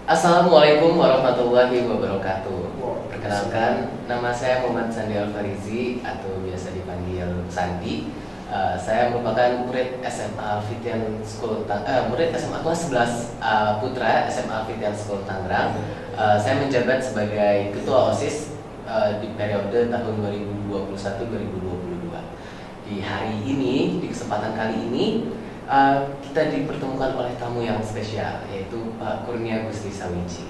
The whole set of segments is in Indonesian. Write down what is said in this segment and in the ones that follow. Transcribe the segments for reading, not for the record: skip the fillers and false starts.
Assalamualaikum warahmatullahi wabarakatuh. Perkenalkan, nama saya Muhammad Sandi Alfarizi atau biasa dipanggil Sandi. Saya merupakan murid SMA Alfitian School murid SMA kelas 11 Putra SMA Alfitian School Tangerang. Saya menjabat sebagai Ketua OSIS di periode tahun 2021-2022. Di hari ini, di kesempatan kali ini, kita dipertemukan oleh tamu yang spesial, yaitu Pak Kurnia Gusti Sawiji.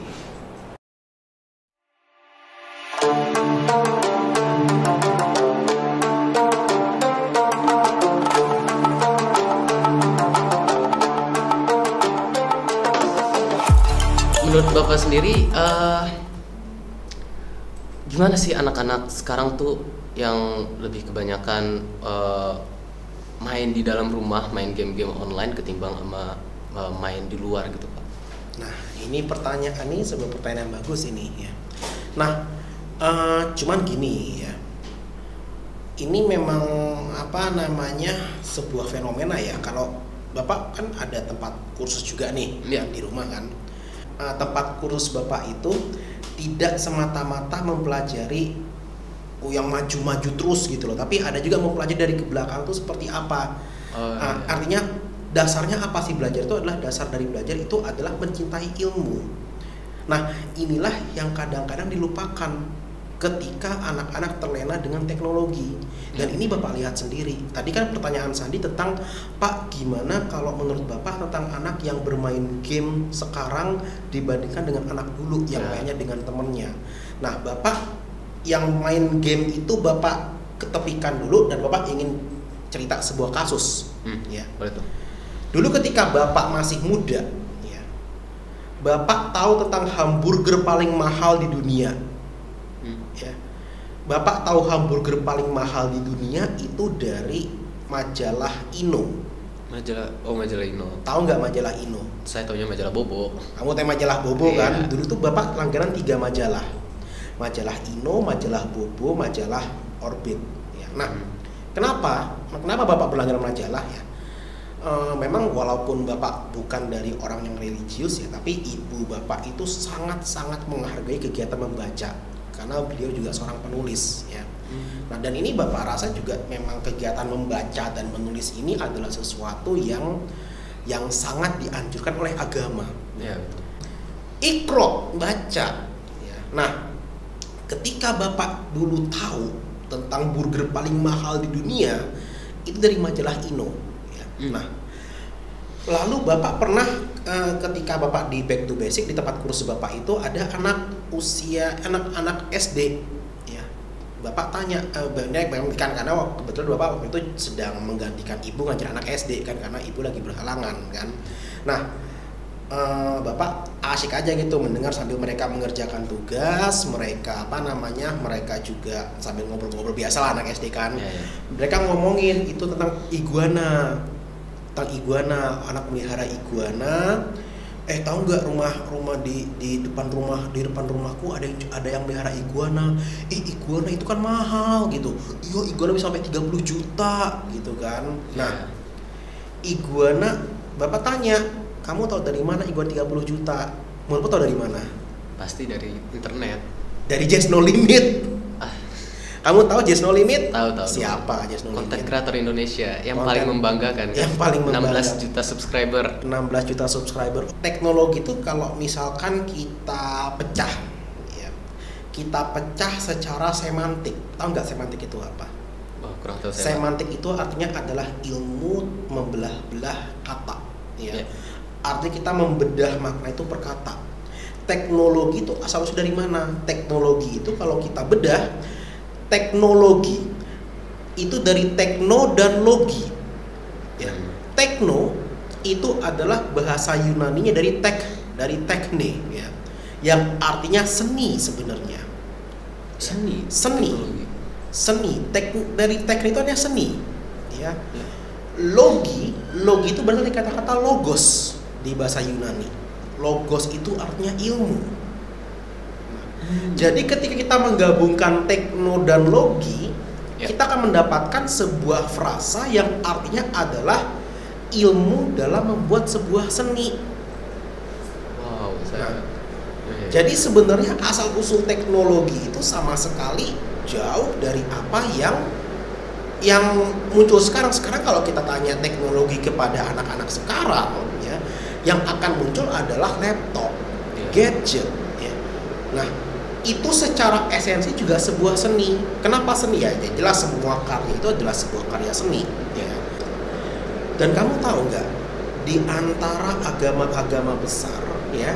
Menurut Bapak sendiri, gimana sih anak-anak sekarang tuh yang lebih kebanyakan main di dalam rumah, main game-game online ketimbang sama main di luar gitu, Pak? Nah, ini pertanyaan ini sebuah pertanyaan yang bagus ini ya. Nah, cuman gini ya. Ini memang sebuah fenomena ya. Kalau Bapak kan ada tempat kursus juga nih di rumah kan. Tempat kursus Bapak itu tidak semata-mata mempelajari yang maju-maju terus gitu loh, tapi ada juga mempelajari dari ke belakang tuh seperti apa. Artinya dasarnya apa sih belajar itu adalah dasar dari belajar itu adalah mencintai ilmu. Nah, inilah yang kadang-kadang dilupakan ketika anak-anak terlena dengan teknologi. Dan ini Bapak lihat sendiri. Tadi kan pertanyaan Sandi tentang, Pak, gimana kalau menurut Bapak tentang anak yang bermain game sekarang dibandingkan dengan anak dulu yang mainnya dengan temennya. Nah, Bapak yang main game itu Bapak ketepikan dulu dan Bapak ingin cerita sebuah kasus. Ya. Boleh tuh. Dulu ketika Bapak masih muda, ya, Bapak tahu tentang hamburger paling mahal di dunia. Ya. Bapak tahu hamburger paling mahal di dunia itu dari majalah Ino. Majalah Ino. Tahu nggak majalah Ino? Saya taunya majalah Bobo. Kamu tahu majalah Bobo kan? Dulu tuh Bapak langganan 3 majalah. Majalah Ino, majalah Bobo, majalah Orbit. Ya. Nah, kenapa Bapak berlangganan majalah ya? Memang walaupun Bapak bukan dari orang yang religius ya, tapi ibu Bapak itu sangat-sangat menghargai kegiatan membaca karena beliau juga seorang penulis ya. Nah, dan ini Bapak rasa juga memang kegiatan membaca dan menulis ini adalah sesuatu yang sangat dianjurkan oleh agama. Ya. Iqra, baca. Ya. Nah, ketika Bapak dulu tahu tentang burger paling mahal di dunia itu dari majalah Ino ya. Nah, lalu Bapak pernah ketika Bapak di Back to Basic di tempat kursus Bapak itu ada anak-anak SD ya. Bapak tanya karena kebetulan Bapak waktu itu sedang menggantikan ibu ngajar anak SD kan, karena ibu lagi berhalangan kan. Nah, Bapak asik aja gitu mendengar sambil mereka mengerjakan tugas, mereka juga sambil ngobrol-ngobrol biasa lah anak SD kan. Mereka ngomongin itu tentang iguana, anak melihara iguana. Tahu nggak rumah di depan rumahku ada yang melihara iguana. Iguana itu kan mahal gitu. Iya, iguana bisa sampai 30 juta gitu kan. Nah, iguana Bapak tanya, kamu tahu dari mana iguana 30 juta? Menurut tahu dari mana? Pasti dari internet. Dari Just No Limit. Kamu tahu Just No Limit? Tahu. Siapa Just No Limit? Konten kreator Indonesia yang paling membanggakan. Yang paling membanggakan. 16 juta subscriber. 16 juta subscriber. Teknologi itu kalau misalkan kita pecah, ya, kita pecah secara semantik. Tahu nggak semantik itu apa? Oh, kurang tahu saya. Semantik itu artinya adalah ilmu membelah-belah kata. Ya. Artinya kita membedah makna itu per kata. Teknologi itu asal-usul dari mana? Teknologi itu kalau kita bedah, teknologi itu dari tekno dan logi. Ya. Tekno itu adalah bahasa Yunaninya dari tekne ya. Yang artinya seni sebenarnya. Seni. Dari tekne itu artinya seni. Ya. Logi itu berasal dari kata-kata logos di bahasa Yunani. Logos itu artinya ilmu. Jadi ketika kita menggabungkan tekno dan logi, kita akan mendapatkan sebuah frasa yang artinya adalah ilmu dalam membuat sebuah seni. Wow, Jadi sebenarnya asal usul teknologi itu sama sekali jauh dari apa yang muncul sekarang. Sekarang kalau kita tanya teknologi kepada anak-anak sekarang, ya, yang akan muncul adalah laptop, gadget, ya. Nah, itu secara esensi juga sebuah seni. Kenapa seni? Ya jelas semua karya itu adalah sebuah karya seni, ya. Dan kamu tahu nggak, di antara agama-agama besar, ya,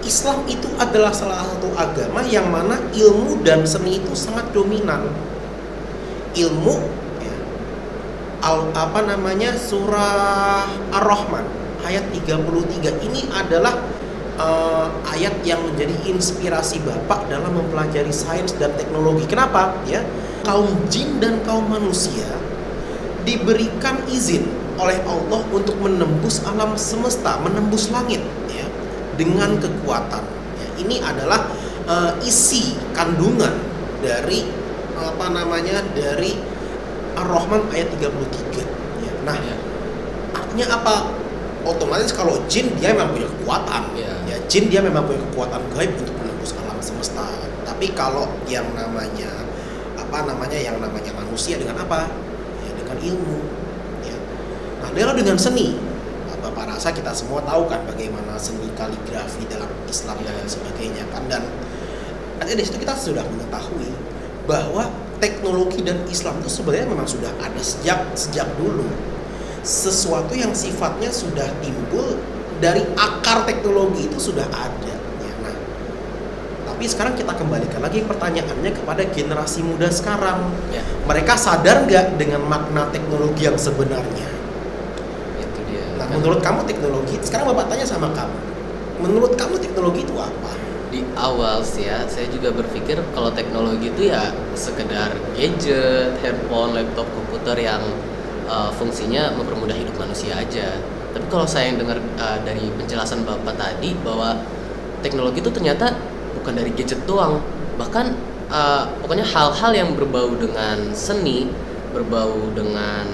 Islam itu adalah salah satu agama yang mana ilmu dan seni itu sangat dominan. Ilmu, ya, surah Ar-Rahman ayat 33 ini adalah ayat yang menjadi inspirasi Bapak dalam mempelajari sains dan teknologi. Kenapa? Ya, kaum jin dan kaum manusia diberikan izin oleh Allah untuk menembus alam semesta, menembus langit, ya, dengan kekuatan. Ya, ini adalah isi kandungan dari dari Ar-Rahman ayat 33. Ya. Nah, artinya apa? Otomatis kalau jin dia memang punya kekuatan, ya jin dia memang punya kekuatan gaib untuk menembus alam semesta. Tapi kalau yang namanya manusia dengan apa? Ya dengan ilmu. Ya. Nah, lalu dengan seni, Bapak rasa kita semua tahu kan bagaimana seni kaligrafi dalam Islam dan sebagainya kan. Dan dari situ kita sudah mengetahui bahwa teknologi dan Islam itu sebenarnya memang sudah ada sejak dulu. Sesuatu yang sifatnya sudah timbul dari akar teknologi itu sudah ada, ya. Nah, tapi sekarang kita kembalikan lagi pertanyaannya kepada generasi muda sekarang, ya. Mereka sadar nggak dengan makna teknologi yang sebenarnya? Itu dia. Nah, menurut kamu teknologi, sekarang Bapak tanya sama kamu, menurut kamu teknologi itu apa? Di awal sih ya, saya juga berpikir kalau teknologi itu ya sekedar gadget, handphone, laptop, komputer yang fungsinya mempermudah hidup manusia aja. Tapi kalau saya yang dengar dari penjelasan Bapak tadi bahwa teknologi itu ternyata bukan dari gadget doang, bahkan pokoknya hal-hal yang berbau dengan seni, berbau dengan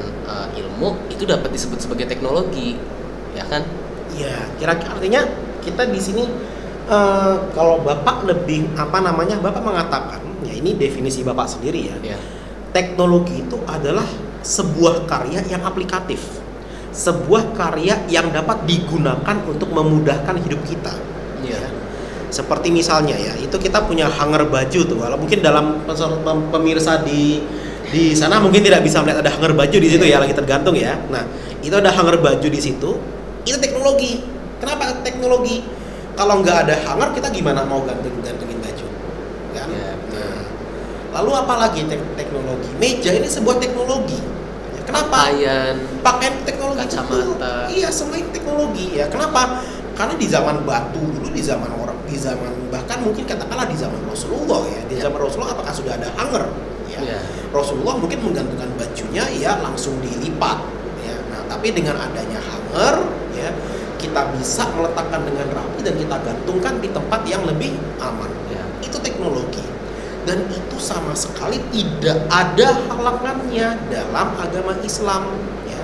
ilmu itu dapat disebut sebagai teknologi, ya kan? Ya, kira-kira artinya kita di sini kalau Bapak lebih Bapak mengatakan, ya ini definisi Bapak sendiri ya. Teknologi itu adalah sebuah karya yang aplikatif, sebuah karya yang dapat digunakan untuk memudahkan hidup kita. Ya. Seperti misalnya ya, itu kita punya hanger baju tuh. Kalau mungkin dalam pemirsa di sana mungkin tidak bisa melihat ada hanger baju di situ ya, lagi tergantung ya. Nah, itu ada hanger baju di situ. Itu teknologi. Kenapa teknologi? Kalau nggak ada hanger, kita gimana mau gantungin baju? Kan? Nah, lalu apa lagi teknologi? Meja ini sebuah teknologi. Ya, kenapa? Pakaian teknologi. Kacamata. Iya, semua ini teknologi ya. Kenapa? Karena di zaman batu dulu, di zaman bahkan mungkin katakanlah di zaman Rasulullah ya. Di zaman Rasulullah apakah sudah ada hanger? Ya. Rasulullah mungkin menggantungkan bajunya ya langsung dilipat. Ya. Nah, tapi dengan adanya hanger ya, kita bisa meletakkan dengan rapi dan kita gantungkan di tempat yang lebih aman. Ya. Itu teknologi. Dan itu sama sekali tidak ada halangannya dalam agama Islam. Ya.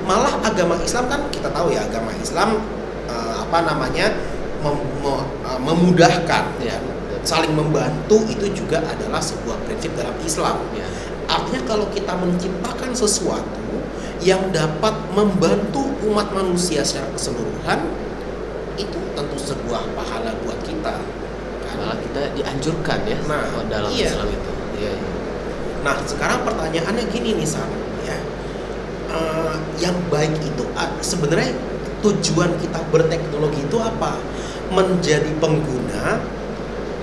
Malah agama Islam kan kita tahu ya, agama Islam memudahkan, ya. Saling membantu itu juga adalah sebuah prinsip dalam Islam. Ya. Artinya kalau kita menciptakan sesuatu yang dapat membantu umat manusia secara keseluruhan, itu tentu sebuah pahala buat kita. Malah kita dianjurkan ya dalam Islam itu. Iya. Nah, sekarang pertanyaannya gini nih Sam, ya. Yang baik itu sebenarnya tujuan kita berteknologi itu apa? Menjadi pengguna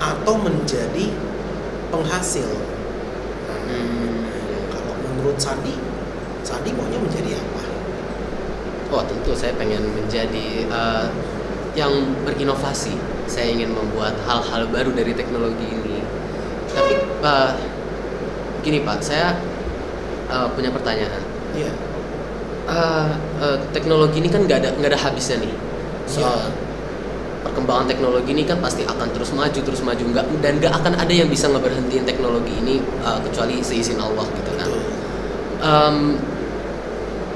atau menjadi penghasil? Kalau menurut Sandi maunya menjadi apa? Oh, tentu saya pengen menjadi yang berinovasi. Saya ingin membuat hal-hal baru dari teknologi ini. Tapi gini Pak, saya punya pertanyaan. Iya. Teknologi ini kan nggak ada habisnya nih. perkembangan teknologi ini kan pasti akan terus maju nggak akan ada yang bisa ngeberhentiin teknologi ini kecuali seizin Allah gitu kan.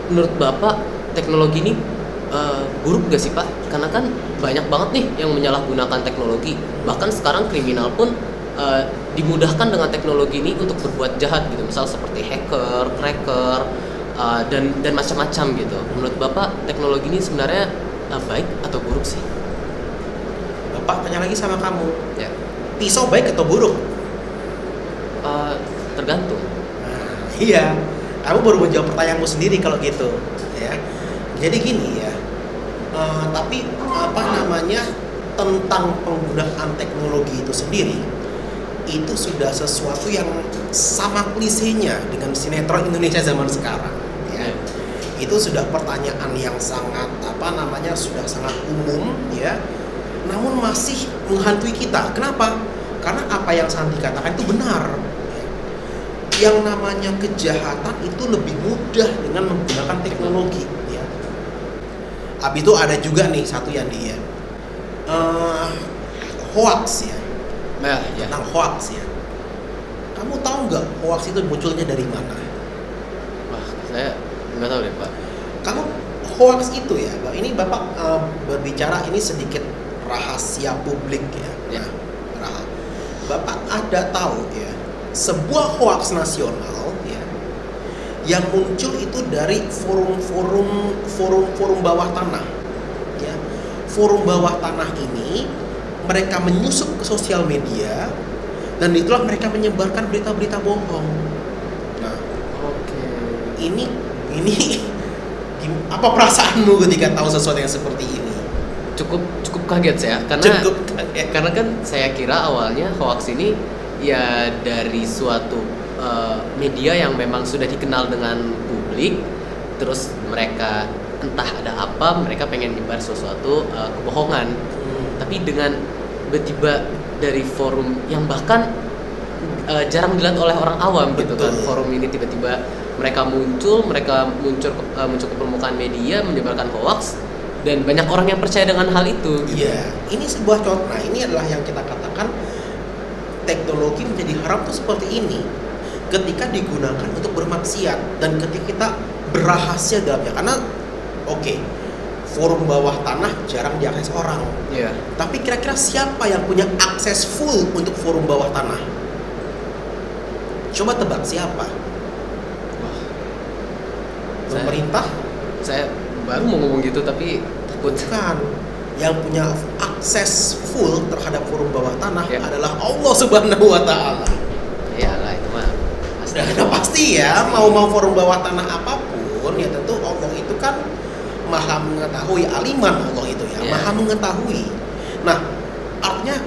Menurut Bapak teknologi ini buruk gak sih Pak? Karena kan banyak banget nih yang menyalahgunakan teknologi. Bahkan sekarang kriminal pun dimudahkan dengan teknologi ini untuk berbuat jahat gitu. Misal seperti hacker, cracker, dan macam-macam gitu. Menurut Bapak teknologi ini sebenarnya baik atau buruk sih? Bapak tanya lagi sama kamu. Ya. Pisau baik atau buruk? Tergantung. Iya. Kamu baru menjawab pertanyaanmu sendiri kalau gitu, ya. Jadi gini ya. Tapi tentang penggunaan teknologi itu sendiri, itu sudah sesuatu yang sama klisenya dengan sinetron Indonesia zaman sekarang, ya. Itu sudah pertanyaan yang sangat sudah sangat umum, ya. Namun masih menghantui kita. Kenapa? Karena apa yang Sandi katakan itu benar. Yang namanya kejahatan itu lebih mudah dengan menggunakan teknologi, ya. Habis itu ada juga nih satu yang dia hoax, ya. Tentang hoax, ya. Kamu tahu nggak hoax itu munculnya dari mana? Wah, saya nggak tahu deh Pak. Kamu hoax itu ya, ini Bapak berbicara ini sedikit rahasia publik, ya. Nah, Bapak ada tahu ya, sebuah hoax nasional, ya, yang muncul itu dari forum bawah tanah, ya. Forum bawah tanah ini mereka menyusup ke sosial media dan itulah mereka menyebarkan berita-berita bohong. Nah, ini apa perasaanmu ketika tahu sesuatu yang seperti ini? Cukup kaget saya karena kan saya kira awalnya hoax ini ya dari suatu media yang memang sudah dikenal dengan publik, terus mereka entah ada apa, mereka pengen nyebar sesuatu kebohongan. Tapi dengan tiba dari forum yang bahkan jarang dilihat oleh orang awam. Betul. Gitu kan, forum ini tiba-tiba mereka muncul ke permukaan media menyebarkan hoax dan banyak orang yang percaya dengan hal itu. Iya, ini sebuah contoh. Nah, ini adalah yang kita katakan teknologi menjadi haram tuh seperti ini. Ketika digunakan untuk bermaksiat dan ketika kita berrahasia dalamnya. Karena forum bawah tanah jarang diakses orang. Iya. Tapi kira-kira siapa yang punya akses full untuk forum bawah tanah? Coba tebak siapa? Pemerintah? Saya baru mau ngomong gitu tapi takut. Kan yang punya akses full terhadap forum bawah tanah adalah Allah Subhanahu wa Ta'ala. Iyalah, itu mah pasti ya. Mau forum bawah tanah apapun ya tentu Allah itu kan maha mengetahui, aliman Allah itu ya, maha mengetahui. Nah, artinya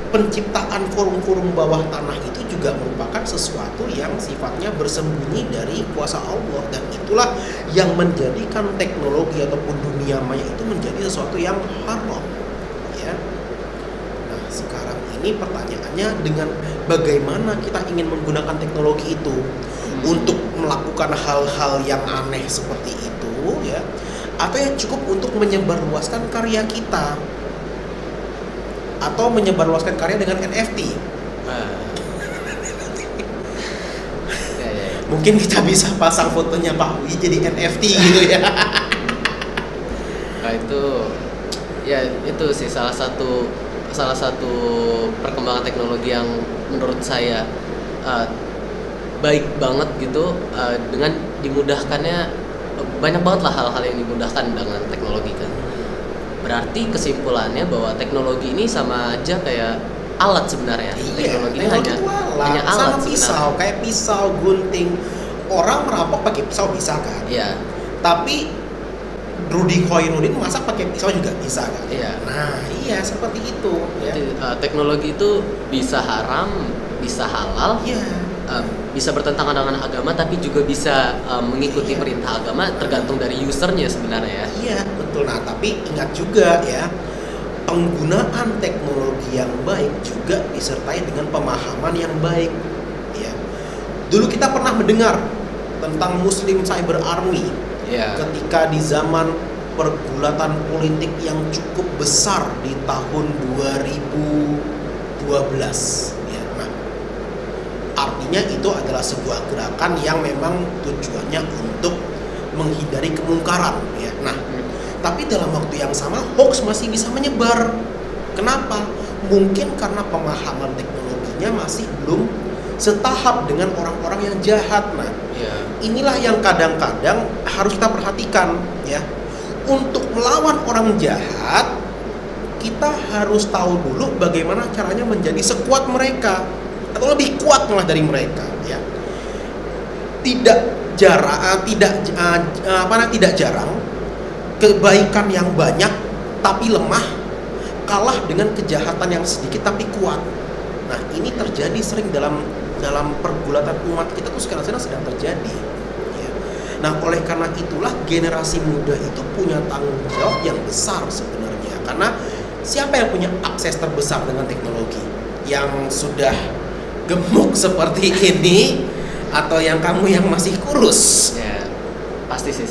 penciptaan forum-forum bawah tanah itu juga merupakan sesuatu yang sifatnya bersembunyi dari kuasa Allah, dan itulah yang menjadikan teknologi ataupun dunia maya itu menjadi sesuatu yang haram, ya. Nah, sekarang ini pertanyaannya dengan bagaimana kita ingin menggunakan teknologi itu untuk melakukan hal-hal yang aneh seperti itu, ya, atau yang cukup untuk menyebarluaskan karya kita, atau menyebarluaskan karya dengan NFT. Mungkin kita bisa pasang fotonya Pak Wi jadi NFT gitu ya. Nah, itu sih salah satu perkembangan teknologi yang menurut saya baik banget gitu, dengan dimudahkannya banyak banget lah hal-hal yang dimudahkan dengan teknologi kan. Berarti kesimpulannya bahwa teknologi ini sama aja kayak alat sebenarnya. Teknologi ini hanya alat. Sama pisau, kayak pisau, gunting. Orang merampok pakai pisau bisa kan? Iya. Tapi Rudy Khoirudin masak pakai pisau juga bisa kan? Iya. Nah, iya seperti itu. Ya. Teknologi itu bisa haram, bisa halal. Iya. Bisa bertentangan dengan agama, tapi juga bisa mengikuti perintah agama, tergantung dari usernya sebenarnya. Iya, betul. Nah, tapi ingat juga ya, penggunaan teknologi yang baik juga disertai dengan pemahaman yang baik. Ya. Dulu kita pernah mendengar tentang Muslim Cyber Army. Ya. Ketika di zaman pergulatan politik yang cukup besar di tahun 2012 ya. Nah, artinya itu adalah sebuah gerakan yang memang tujuannya untuk menghindari kemungkaran ya. Nah, tapi dalam waktu yang sama hoax masih bisa menyebar. Kenapa? Mungkin karena pemahaman teknologinya masih belum setahap dengan orang-orang yang jahat. Nah, inilah yang kadang-kadang harus kita perhatikan ya. Untuk melawan orang jahat, kita harus tahu dulu bagaimana caranya menjadi sekuat mereka atau lebih kuat malah dari mereka ya. Tidak jarang kebaikan yang banyak tapi lemah kalah dengan kejahatan yang sedikit tapi kuat. Nah, ini terjadi sering dalam pergulatan umat kita tuh sekarang sedang terjadi ya. Nah, oleh karena itulah generasi muda itu punya tanggung jawab yang besar sebenarnya, karena siapa yang punya akses terbesar dengan teknologi? Yang sudah gemuk seperti ini atau yang kamu yang masih kurus? Ya, pasti sih.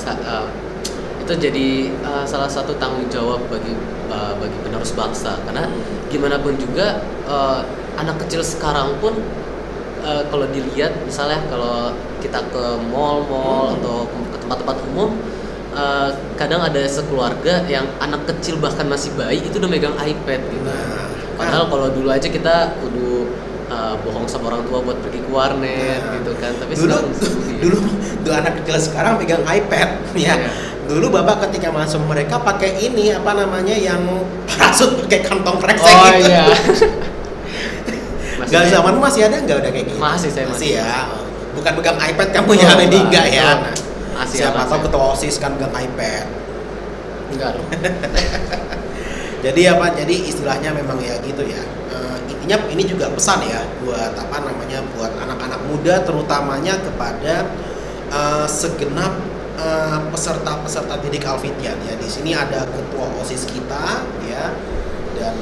Itu jadi salah satu tanggung jawab bagi penerus bangsa, karena gimana pun juga anak kecil sekarang pun kalau dilihat misalnya kalau kita ke mall atau ke tempat-tempat umum, kadang ada sekeluarga yang anak kecil bahkan masih bayi itu udah megang iPad gitu. Padahal kalau dulu aja kita kudu bohong sama orang tua buat pergi ke warnet gitu kan. Tapi dulu anak kecil sekarang megang iPad ya. Dulu bapak ketika masuk mereka pakai ini yang parasut pakai kantong kresek gitu. Iya. Gak zaman masih ada nggak udah kayak gitu? Masih ya. Bukan pegang iPad kamu ya, ini enggak ya. Nah, siapa tahu ketua OSIS kan pegang iPad. Enggak loh. Jadi istilahnya memang ya gitu ya. Intinya ini juga pesan ya buat buat anak-anak muda, terutamanya kepada segenap peserta didik Alfitian ya. Di sini ada ketua OSIS kita ya, dan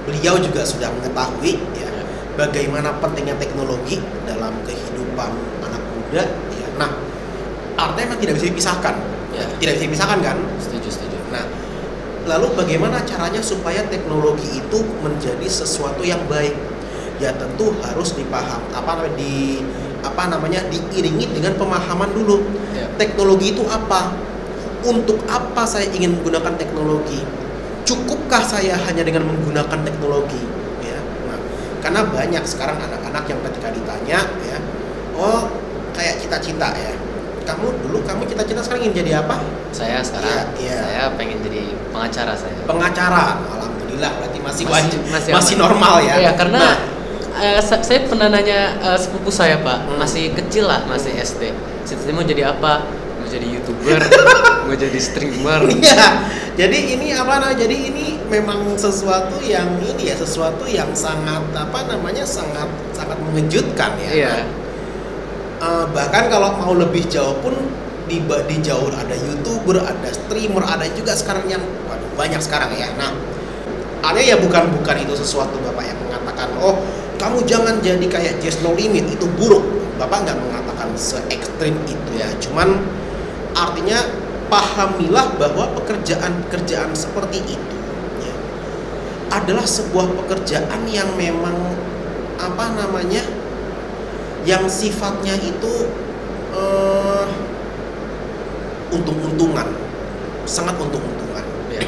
beliau juga sudah mengetahui ya bagaimana pentingnya teknologi dalam kehidupan anak muda ya. Nah, artinya tidak bisa dipisahkan ya. Tidak bisa dipisahkan kan? Setuju. Nah, lalu bagaimana caranya supaya teknologi itu menjadi sesuatu yang baik? Ya tentu harus diiringi dengan pemahaman dulu. Ya. Teknologi itu apa? Untuk apa saya ingin menggunakan teknologi? Cukupkah saya hanya dengan menggunakan teknologi? Ya. Nah, karena banyak sekarang anak-anak yang ketika ditanya ya, kayak cita-cita ya. Kamu cita-cita sekarang ingin jadi apa? Saya sekarang saya pengen jadi pengacara saya. Pengacara. Alhamdulillah berarti masih normal ya. Iya, karena saya pernah nanya sepupu saya, Pak. Masih kecil lah, masih SD. Cita-cita mau jadi apa? Mau jadi YouTuber, mau jadi streamer. Iya. Jadi ini jadi ini memang sesuatu yang sangat sangat mengejutkan ya. Iya. Bahkan kalau mau lebih jauh pun di jauh ada YouTuber, ada streamer, ada juga sekarang yang banyak sekarang ya. Nah, ya bukan itu sesuatu Bapak yang mengatakan, kamu jangan jadi kayak Just No Limit, itu buruk. Bapak nggak mengatakan se-ekstrim itu ya. Cuman artinya pahamilah bahwa pekerjaan seperti itu ya, adalah sebuah pekerjaan yang memang yang sifatnya itu untung-untungan, sangat untung-untungan ya.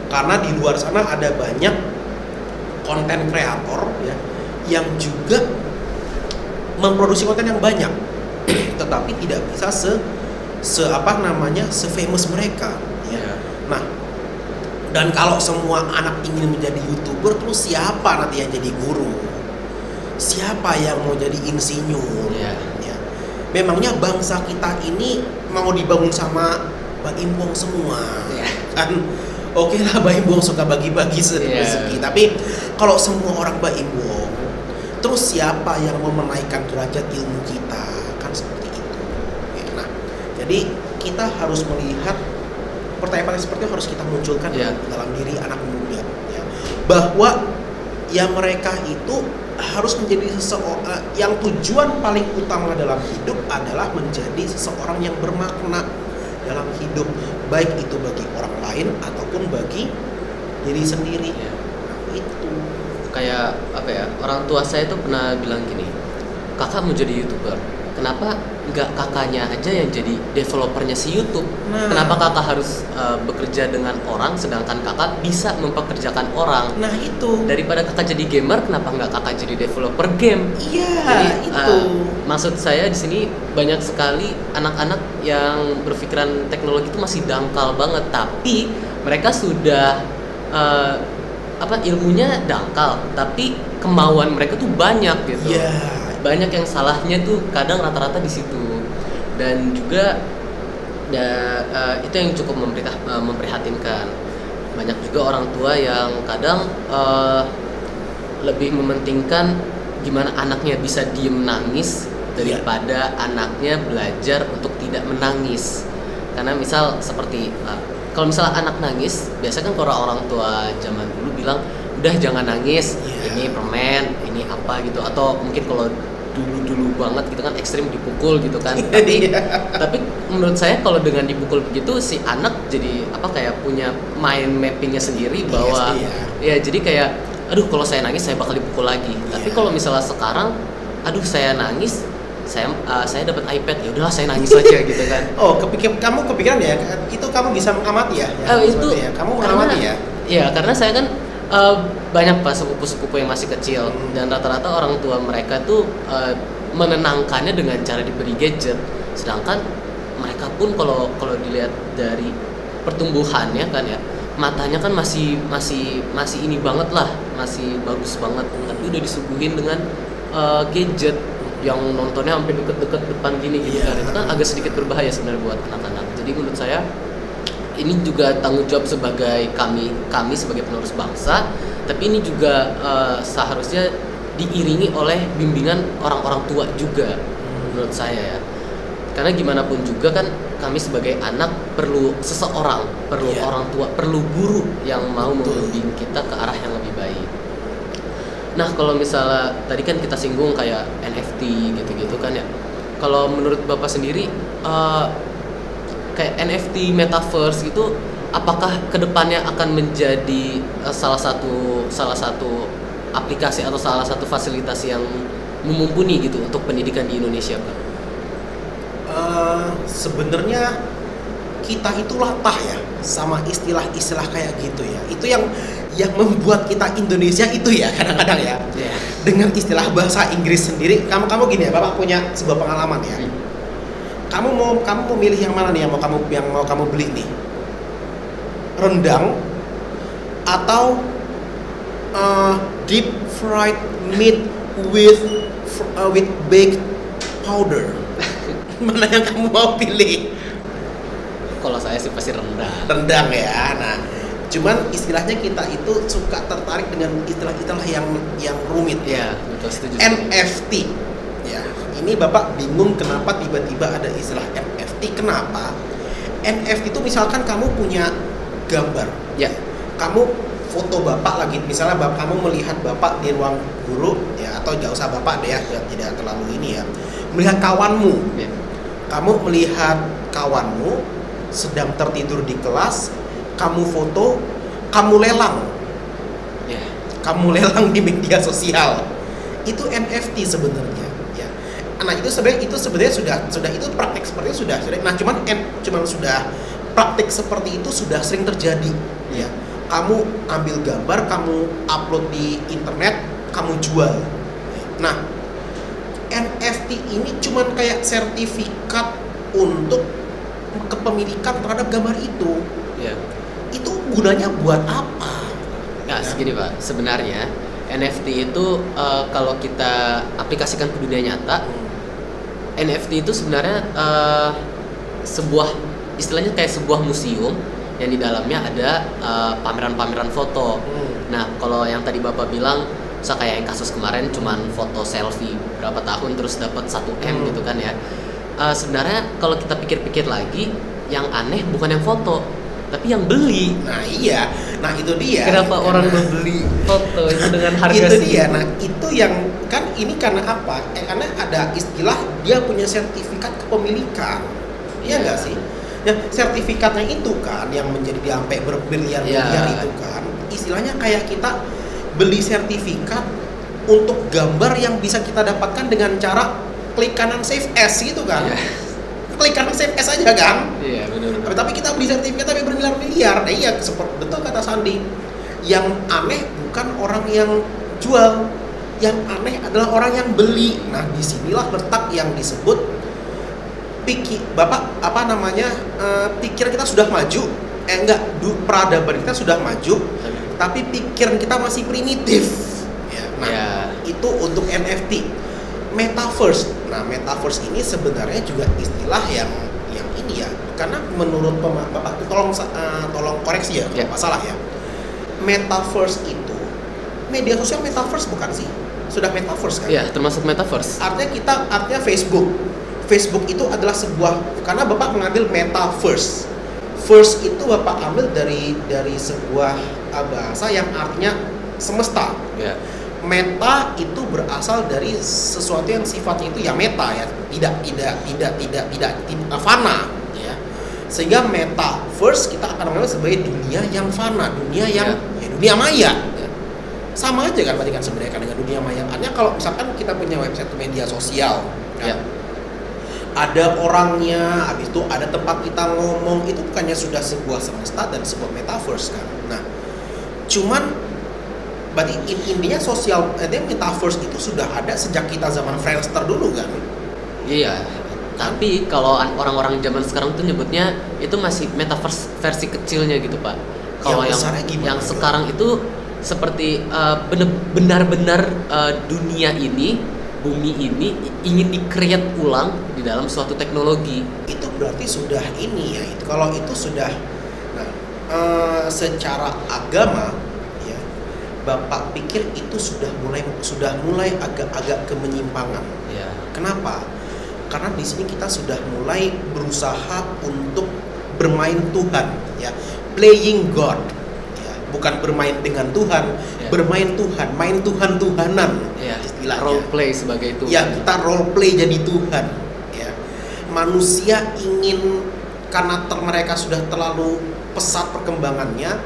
Karena di luar sana ada banyak konten kreator ya yang juga memproduksi konten yang banyak tetapi tidak bisa se-famous mereka ya. Nah, dan kalau semua anak ingin menjadi YouTuber, terus siapa nanti yang jadi guru? Siapa yang mau jadi insinyur? Ya. Memangnya bangsa kita ini mau dibangun sama Mbak Imbong semua? Ya. Kan oke lah, Mbak Imbong suka bagi-bagi rezeki, tapi kalau semua orang Mbak Imbong, terus siapa yang mau menaikkan derajat ilmu kita? Kan seperti itu. Ya, nah, jadi kita harus melihat pertanyaan seperti itu harus kita munculkan dalam diri anak muda ya, bahwa ya mereka itu harus menjadi seseorang yang tujuan paling utama dalam hidup adalah menjadi seseorang yang bermakna dalam hidup, baik itu bagi orang lain ataupun bagi diri sendiri. Ya. Itu Kayak apa ya? Orang tua saya tuh pernah bilang gini, kakak mau jadi YouTuber, kenapa nggak kakaknya aja yang jadi developernya si YouTube? Nah. Kenapa kakak harus bekerja dengan orang sedangkan kakak bisa mempekerjakan orang? nah itu Daripada kakak jadi gamer, kenapa nggak kakak jadi developer game? iya Jadi, itu maksud saya di sini banyak sekali anak-anak yang berpikiran teknologi itu masih dangkal banget, tapi mereka sudah ilmunya dangkal, tapi kemauan mereka tuh banyak gitu. iya Banyak yang salahnya tuh kadang rata-rata di situ, dan juga itu yang cukup memprihatinkan. Banyak juga orang tua yang kadang lebih mementingkan gimana anaknya bisa diem nangis daripada anaknya belajar untuk tidak menangis. Karena misal seperti kalau misalnya anak nangis, biasanya kan kalau orang tua zaman dulu bilang udah jangan nangis, ini permen, ini apa gitu, atau mungkin kalau dulu banget gitu kan ekstrim dipukul gitu kan. Tapi menurut saya kalau dengan dipukul begitu si anak jadi kayak punya mind mappingnya sendiri bahwa ya jadi kayak aduh kalau saya nangis saya bakal dipukul lagi. Tapi kalau misalnya sekarang aduh saya nangis saya dapat iPad, ya udahlah saya nangis aja gitu kan. Kamu kepikiran ya itu kamu bisa mengamati ya, itu ya. Kamu mengamati ya. Iya, karena saya kan banyak pak sepupu-sepupu yang masih kecil dan rata-rata orang tua mereka tuh menenangkannya dengan cara diberi gadget, sedangkan mereka pun kalau dilihat dari pertumbuhannya kan ya, matanya kan masih ini banget lah, masih bagus banget, tapi udah disuguhin dengan gadget yang nontonnya sampai deket-deket depan gini gitu kan. Itu kan agak sedikit berbahaya sebenarnya buat anak-anak. Jadi menurut saya ini juga tanggung jawab sebagai kami sebagai penerus bangsa, tapi ini juga seharusnya diiringi oleh bimbingan orang-orang tua juga menurut saya ya. Karena gimana pun juga kan kami sebagai anak perlu seseorang, perlu orang tua, perlu guru yang mau membimbing kita ke arah yang lebih baik. Nah kalau misalnya tadi kan kita singgung kayak NFT gitu-gitu kan ya. Kalau menurut Bapak sendiri kayak NFT metaverse gitu, apakah kedepannya akan menjadi salah satu aplikasi atau salah satu fasilitas yang mumpuni gitu untuk pendidikan di Indonesia, Pak? Sebenarnya kita itu latah ya sama istilah-istilah kayak gitu ya. Itu yang membuat kita Indonesia itu ya kadang-kadang ya. Dengan istilah bahasa Inggris sendiri, kamu gini ya, Bapak punya sebuah pengalaman ya. Kamu mau milih yang mana nih yang mau kamu beli nih? Rendang atau deep fried meat with baked powder? Mana yang kamu mau pilih? Kalau saya sih pasti Rendang ya. Nah, cuman istilahnya kita itu suka tertarik dengan istilah-istilah yang rumit. Ya, betul, setuju. NFT. Ya, ini Bapak bingung kenapa tiba-tiba ada istilah NFT. Kenapa? NFT itu misalkan kamu punya gambar. Ya. Kamu foto Bapak lagi, misalnya kamu melihat Bapak di ruang guru ya, atau jauh usah Bapak deh ya, tidak terlalu ini ya. Melihat kawanmu. Ya. Kamu melihat kawanmu sedang tertidur di kelas, kamu foto, kamu lelang. Ya. Kamu lelang di media sosial. Itu NFT sebenarnya, ya. Nah, itu sebenarnya sudah itu praktik seperti itu sudah. Nah, cuman sudah praktik seperti itu sudah sering terjadi, ya. Kamu ambil gambar, kamu upload di internet, kamu jual. Nah, NFT ini cuman kayak sertifikat untuk kepemilikan terhadap gambar itu. Ya. Itu gunanya buat apa? Nah, segini Pak, sebenarnya NFT itu kalau kita aplikasikan ke dunia nyata, NFT itu sebenarnya istilahnya kayak sebuah museum yang di dalamnya ada pameran-pameran foto. Nah, kalau yang tadi Bapak bilang, misalnya kayak yang kasus kemarin cuman foto selfie berapa tahun terus dapat 1M gitu kan ya. Sebenarnya kalau kita pikir-pikir lagi, yang aneh bukan yang foto, tapi yang beli. Nah iya, Nah itu dia. Kenapa orang membeli foto itu dengan harga itu segitu? dia. Nah itu yang kan ini karena apa? Karena ada istilah dia punya sertifikat kepemilikan. Iya nggak sih? Ya sertifikatnya itu kan yang menjadi dia sampai berbiliar-biliar itu kan. Istilahnya kayak kita beli sertifikat untuk gambar yang bisa kita dapatkan dengan cara klik kanan save as gitu kan. Klik kanan save as aja kan. Iya benar. Tapi kita beli sertifikat tapi bermiliar-miliar. Nah iya seperti betul kata Sandi. Yang aneh bukan orang yang jual, yang aneh adalah orang yang beli. Nah disinilah letak yang disebut pikir kita sudah maju, peradaban kita sudah maju, tapi pikiran kita masih primitif. Ya, nah itu untuk NFT, metaverse. Nah metaverse ini sebenarnya juga istilah yang ini ya, karena menurut Bapak tolong koreksi ya kalau salah ya. Metaverse itu media sosial metaverse bukan sih? Sudah metaverse kan? Iya, termasuk metaverse. Artinya Facebook itu adalah sebuah, karena Bapak mengambil metaverse. First itu Bapak ambil dari sebuah bahasa yang artinya semesta. Yeah. Meta itu berasal dari sesuatu yang sifatnya itu ya meta ya, tidak fana ya. Sehingga metaverse kita akan mengambil sebagai dunia yang fana, dunia yang dunia maya. Sama aja kan berarti kan sebenarnya kan dengan dunia maya. Artinya kalau misalkan kita punya website media sosial kan, ada orangnya, habis itu ada tempat kita ngomong, itu bukannya sudah sebuah semesta dan sebuah metaverse kan. Nah, cuman berarti intinya metaverse itu sudah ada sejak kita zaman Friendster dulu kan. Iya. Tapi kalau orang-orang zaman sekarang tuh nyebutnya itu masih metaverse versi kecilnya gitu, Pak. Kalau yang sekarang itu seperti benar-benar dunia ini, bumi ini ingin di-create ulang di dalam suatu teknologi. Itu berarti sudah ini ya. Kalau itu sudah secara agama ya, Bapak pikir itu sudah mulai agak kemenyimpangan. Ya. Kenapa? Karena di sini kita sudah mulai berusaha untuk bermain Tuhan ya, playing God. Bukan bermain dengan Tuhan, bermain Tuhan, main Tuhan-Tuhanan, istilahnya. Role play sebagai Tuhan. Ya, kita role play jadi Tuhan. Ya. Manusia ingin, karena mereka sudah terlalu pesat perkembangannya.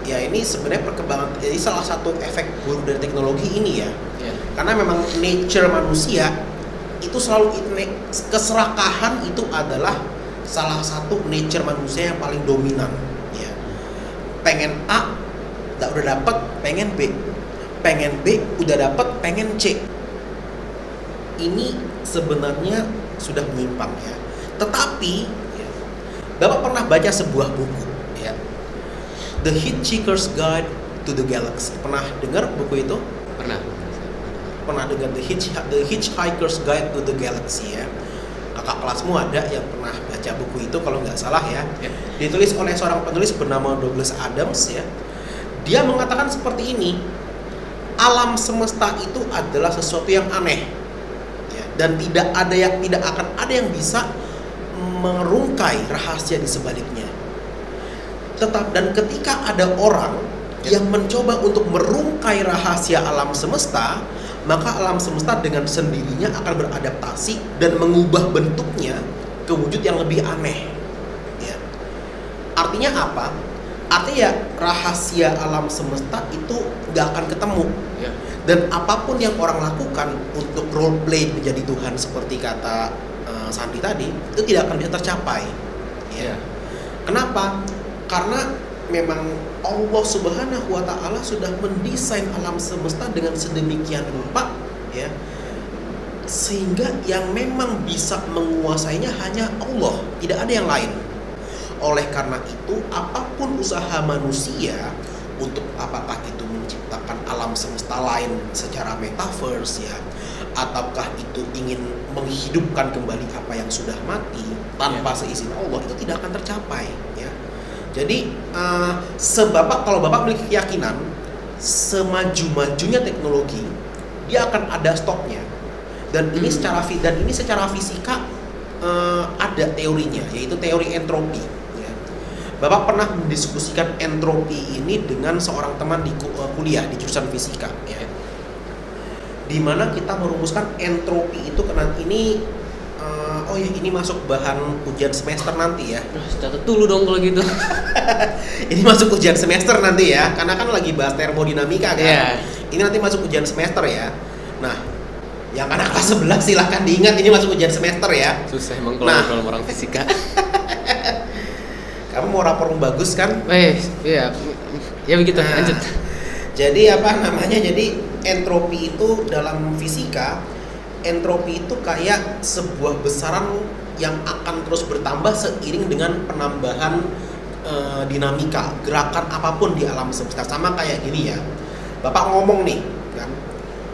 Ya ini sebenarnya perkembangan, jadi salah satu efek buruk dari teknologi ini ya. Karena memang nature manusia itu selalu keserakahan itu adalah salah satu nature manusia yang paling dominan. Pengen A, udah dapet, pengen B, udah dapet, pengen C. Ini sebenarnya sudah menyimpang ya. Tetapi, ya, Bapak pernah baca sebuah buku, ya, The Hitchhiker's Guide to the Galaxy. Pernah dengar buku itu? Pernah. Pernah dengar The Hitchhiker's Guide to the Galaxy ya. Kakak kelasmu ada yang pernah baca buku itu kalau nggak salah ya. Ditulis oleh seorang penulis bernama Douglas Adams ya. Dia mengatakan seperti ini, alam semesta itu adalah sesuatu yang aneh ya, dan tidak akan ada yang bisa merungkai rahasia di sebaliknya. Dan ketika ada orang yang mencoba untuk merungkai rahasia alam semesta, maka alam semesta dengan sendirinya akan beradaptasi dan mengubah bentuknya ke wujud yang lebih aneh. Ya. Artinya apa? Artinya rahasia alam semesta itu nggak akan ketemu. Ya. Dan apapun yang orang lakukan untuk role play menjadi Tuhan seperti kata Sandi tadi, itu tidak akan bisa tercapai. Ya. Kenapa? Karena memang Allah Subhanahu wa Ta'ala sudah mendesain alam semesta dengan sedemikian rupa ya, sehingga yang memang bisa menguasainya hanya Allah, tidak ada yang lain. Oleh karena itu, apapun usaha manusia untuk apakah itu menciptakan alam semesta lain secara metaverse ya, ataukah itu ingin menghidupkan kembali apa yang sudah mati tanpa seizin Allah, itu tidak akan tercapai ya. Jadi kalau Bapak memiliki keyakinan semaju-majunya teknologi, dia akan ada stopnya. Dan ini secara fisika ada teorinya, yaitu teori entropi. Ya. Bapak pernah mendiskusikan entropi ini dengan seorang teman di kuliah di jurusan fisika, ya. Dimana kita merumuskan entropi itu karena ini, ini masuk bahan ujian semester nanti ya. Catat dulu dong kalau gitu. Ini masuk ujian semester nanti ya, karena kan lagi bahas termodinamika kan. Yeah. Ini nanti masuk ujian semester ya. Nah, yang anak kelas 11 silahkan diingat ini masuk ujian semester ya. Susah emang kalau orang fisika. Kamu mau rapor bagus kan? Iya. Ya begitu, lanjut. Jadi jadi entropi itu dalam fisika, entropi itu kayak sebuah besaran yang akan terus bertambah seiring dengan penambahan dinamika, gerakan apapun di alam semesta. Sama kayak gini ya. Bapak ngomong nih, kan?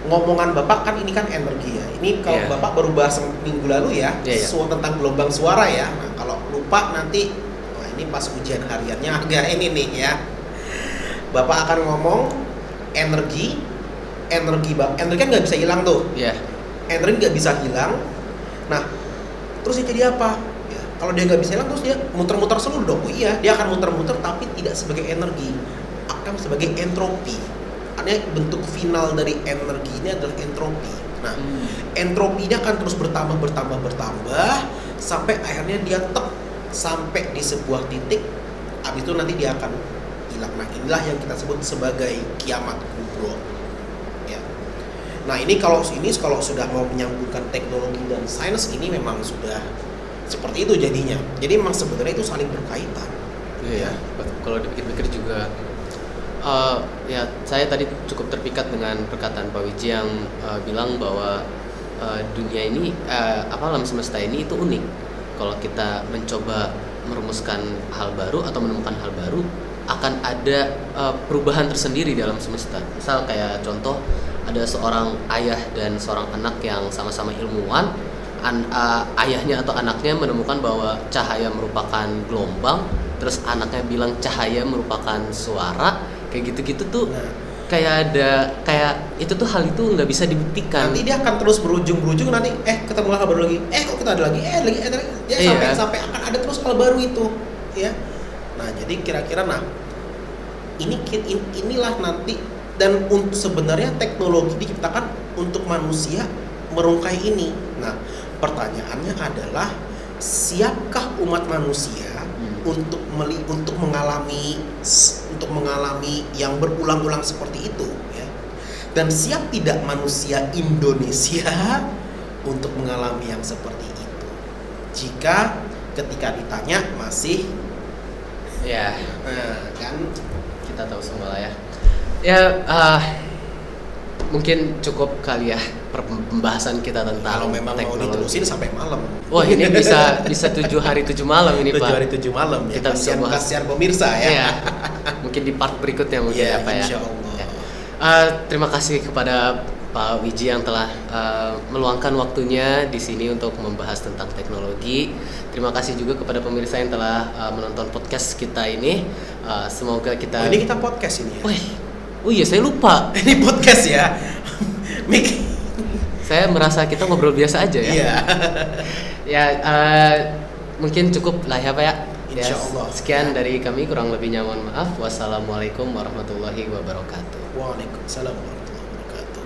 Ngomongan Bapak kan ini kan energi ya. Ini kalau Bapak baru bahas minggu lalu ya, tentang gelombang suara ya. Nah, kalau lupa nanti ini pas ujian hariannya agak ini nih ya. Bapak akan ngomong energi kan nggak bisa hilang tuh. Energi nggak bisa hilang. Nah, terus dia jadi apa? Ya, kalau dia nggak bisa hilang terus dia muter-muter seluruh dong. Iya, dia akan muter-muter tapi tidak sebagai energi, akan sebagai entropi. Artinya bentuk final dari energi ini adalah entropi. Nah, entropinya akan terus bertambah sampai akhirnya dia sampai di sebuah titik, habis itu nanti dia akan hilang. Nah, inilah yang kita sebut sebagai kiamat kubro. Ya. Nah, ini kalau sudah mau menyambungkan teknologi dan sains, ini memang sudah seperti itu jadinya. Jadi memang sebenarnya itu saling berkaitan. Iya. Kalau dipikir-pikir juga, saya tadi cukup terpikat dengan perkataan Pak Wiji yang bilang bahwa dunia ini, alam semesta ini itu unik. Kalau kita mencoba merumuskan hal baru atau menemukan hal baru, akan ada perubahan tersendiri dalam semesta. Misal kayak contoh, ada seorang ayah dan seorang anak yang sama-sama ilmuwan. Ayahnya atau anaknya menemukan bahwa cahaya merupakan gelombang, terus anaknya bilang cahaya merupakan suara. Kayak gitu-gitu tuh. Kayak itu tuh hal itu nggak bisa dibuktikan. Nanti dia akan terus berujung nanti ketemu hal baru lagi, kok kita ada lagi, sampai akan ada terus hal baru itu ya. Nah, jadi kira-kira inilah nanti, dan sebenarnya teknologi diciptakan untuk manusia merungkai ini. Nah, pertanyaannya adalah siapkah umat manusia untuk mengalami yang berulang-ulang seperti itu ya. Dan siap tidak manusia Indonesia untuk mengalami yang seperti itu? Jika ketika ditanya masih kan kita tahu semua lah ya. Mungkin cukup kali ya pembahasan kita tentang kalau memang teknologi. Mau diterusin sampai malam. Wah, ini bisa 7 hari 7 malam ini, 7 Pak. 7 hari 7 malam ya. Kita bisa kasihan pemirsa ya. Iya. Mungkin di part berikutnya mungkin ya, Pak ya. Insyaallah. Terima kasih kepada Pak Wiji yang telah meluangkan waktunya di sini untuk membahas tentang teknologi. Terima kasih juga kepada pemirsa yang telah menonton podcast kita ini. Semoga kita ini kita podcast ini ya. Oh iya, saya lupa. Ini podcast ya. Saya merasa kita ngobrol biasa aja ya. Iya. Mungkin cukup lah ya, Pak ya. Insyaallah. Sekian dari kami, kurang lebihnya mohon maaf. Wassalamualaikum warahmatullahi wabarakatuh. Waalaikumsalam warahmatullahi wabarakatuh.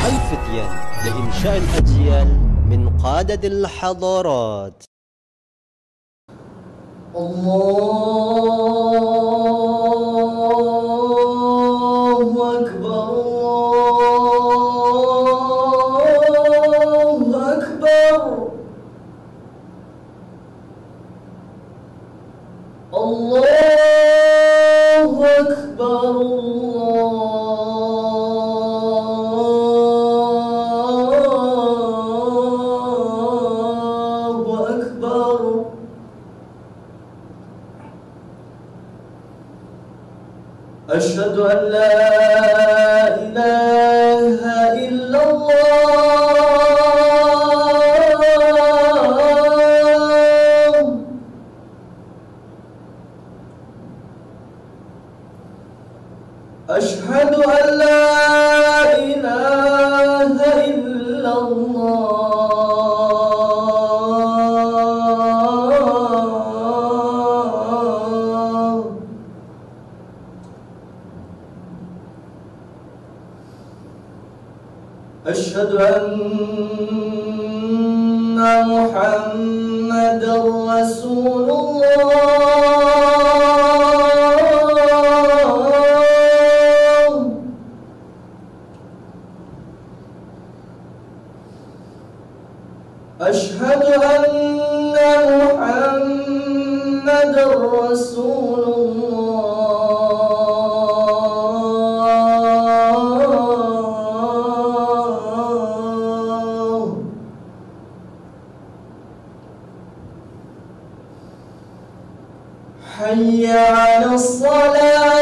الفتيان لإنشاء الأجيال من قادة الحضارات. الله أكبر الله أكبر الله أكبر الله أكبر. أشهد أن لا إله إلا الله. أشهد أن لا إله أشهد أن محمدا رسول الله. أشهد أن محمدا رسول الله. حي على الصلاة.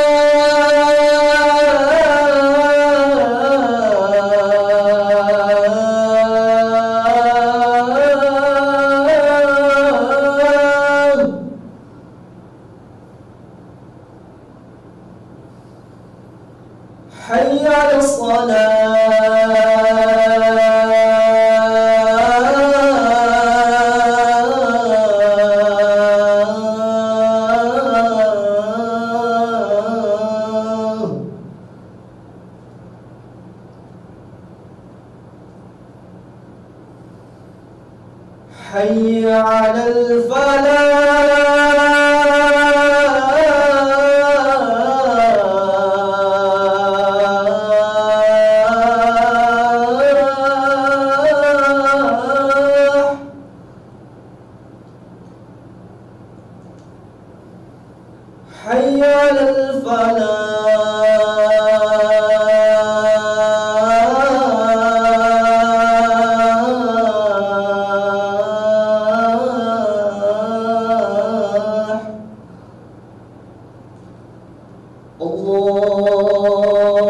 حي على الصلاة. حي على الفلاح. حي على الفلاح. الله